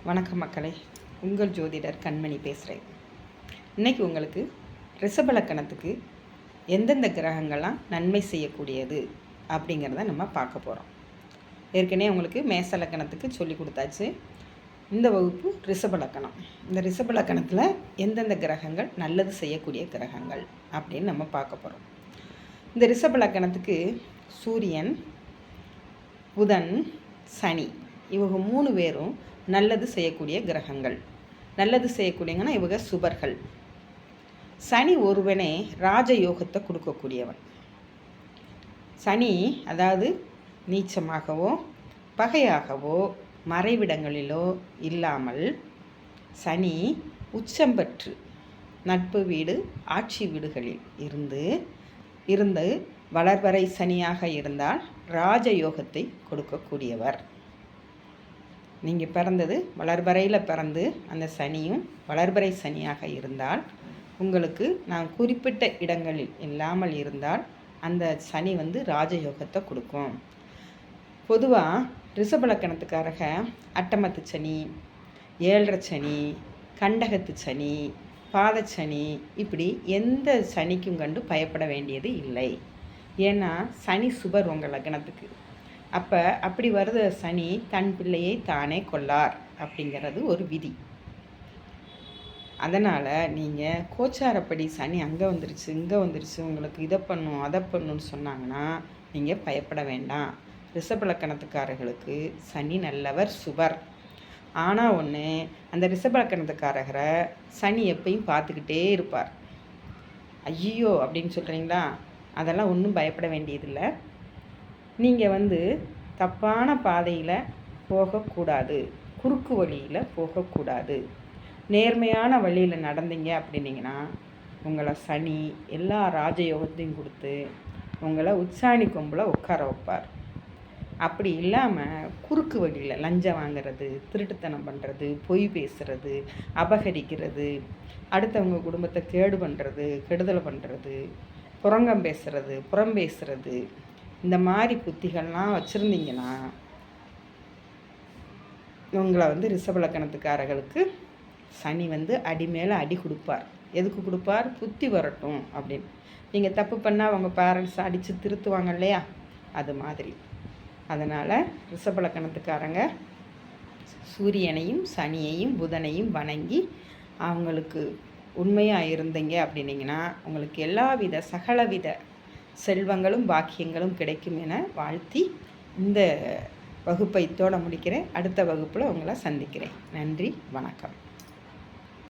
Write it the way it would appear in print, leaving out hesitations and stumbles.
வணக்கம் மக்களே, உங்கள் ஜோதிடர் கண்மணி பேசுகிறேன். இன்றைக்கி உங்களுக்கு ரிஷபலக்கணத்துக்கு எந்தெந்த கிரகங்கள்லாம் நன்மை செய்யக்கூடியது அப்படிங்கிறத நம்ம பார்க்க போகிறோம். ஏற்கனவே உங்களுக்கு மேச லக்கணத்துக்கு சொல்லி கொடுத்தாச்சு. இந்த வகுப்பு ரிஷபலக்கணம். இந்த ரிஷபலக்கணத்தில் எந்தெந்த கிரகங்கள் நல்லது செய்யக்கூடிய கிரகங்கள் அப்படின்னு நம்ம பார்க்க போகிறோம். இந்த ரிஷபலக்கணத்துக்கு சூரியன், புதன், சனி இவங்க 3 பேரும் நல்லது செய்யக்கூடிய கிரகங்கள். நல்லது செய்யக்கூடியங்கன்னா இவங்க சுபர்கள். சனி ஒருவனே ராஜயோகத்தை கொடுக்கக்கூடியவன். சனி அதாவது நீச்சமாகவோ பகையாகவோ மறைவிடங்களிலோ இல்லாமல் சனி உச்சம் பெற்று நட்பு வீடு ஆட்சி வீடுகளில் இருந்து வளர்வரை சனியாக இருந்தால் ராஜயோகத்தை கொடுக்கக்கூடியவர். நீங்கள் பிறந்தது வளர்பறையில் பிறந்து அந்த சனியும் வளர்பறை சனியாக இருந்தால் உங்களுக்கு நான் குறிப்பிட்ட இடங்களில் இல்லாமல் இருந்தால் அந்த சனி ராஜயோகத்தை கொடுக்கும். பொதுவாக ரிஷபலக்கணத்துக்காரக அட்டமத்து சனி, 7.5 சனி, கண்டகத்து சனி, பாதச்சனி இப்படி எந்த சனிக்கும் கண்டு பயப்பட வேண்டியது இல்லை. ஏன்னா சனி சுபர் உங்கள் லக்னத்துக்கு. அப்படி வருத சனி தன் பிள்ளையை தானே கொள்ளார் அப்படிங்கிறது ஒரு விதி. அதனால் நீங்கள் கோச்சாரப்படி சனி அங்கே வந்துருச்சு இங்கே வந்துருச்சு உங்களுக்கு இதை பண்ணும் அதை பண்ணுன்னு சொன்னாங்கன்னா நீங்கள் பயப்பட வேண்டாம். ரிஷபலக்கணத்துக்காரர்களுக்கு சனி நல்லவர், சுபர். ஆனால் ஒன்று, அந்த ரிஷபலக்கணத்துக்காரரை சனி எப்பயும் பார்த்துக்கிட்டே இருப்பார். ஐயோ அப்படின்னு சொல்கிறீங்களா? அதெல்லாம் ஒன்றும் பயப்பட வேண்டியதில்லை. நீங்கள் தப்பான பாதையில் போகக்கூடாது, குறுக்கு வழியில் போகக்கூடாது. நேர்மையான வழியில் நடந்தீங்க அப்படின்னீங்கன்னா உங்களை சனி எல்லா ராஜயோகத்தையும் கொடுத்து உங்களை உச்சாணி கொம்பில் உட்கார வைப்பார். அப்படி இல்லாமல் குறுக்கு வழியில் லஞ்சம் வாங்கிறது, திருட்டுத்தனம் பண்ணுறது, பொய் பேசுகிறது, அபகரிக்கிறது, அடுத்தவங்க குடும்பத்தை கேடு பண்ணுறது, கெடுதல் பண்ணுறது, புறம் பேசுகிறது இந்த மாதிரி புத்திகள்லாம் வச்சுருந்தீங்கன்னா உங்களை ரிஷபலக்கணத்துக்காரர்களுக்கு சனி அடி மேலே அடி கொடுப்பார். எதுக்கு கொடுப்பார்? புத்தி வரட்டும் அப்படின்னு. நீங்கள் தப்பு பண்ணால் அவங்க பேரண்ட்ஸ் அடித்து திருத்துவாங்க இல்லையா, அது மாதிரி. அதனால் ரிஷபலக்கணத்துக்காரங்க சூரியனையும் சனியையும் புதனையும் வணங்கி அவங்களுக்கு உண்மையாக இருந்தீங்க அப்படின்னீங்கன்னா உங்களுக்கு எல்லாவித சகலவித செல்வங்களும் பாக்கியங்களும் கிடைக்கும் என வாழ்த்தி இந்த வகுப்பை முடிக்கிறேன். அடுத்த வகுப்பில் உங்களை சந்திக்கிறேன். நன்றி, வணக்கம்.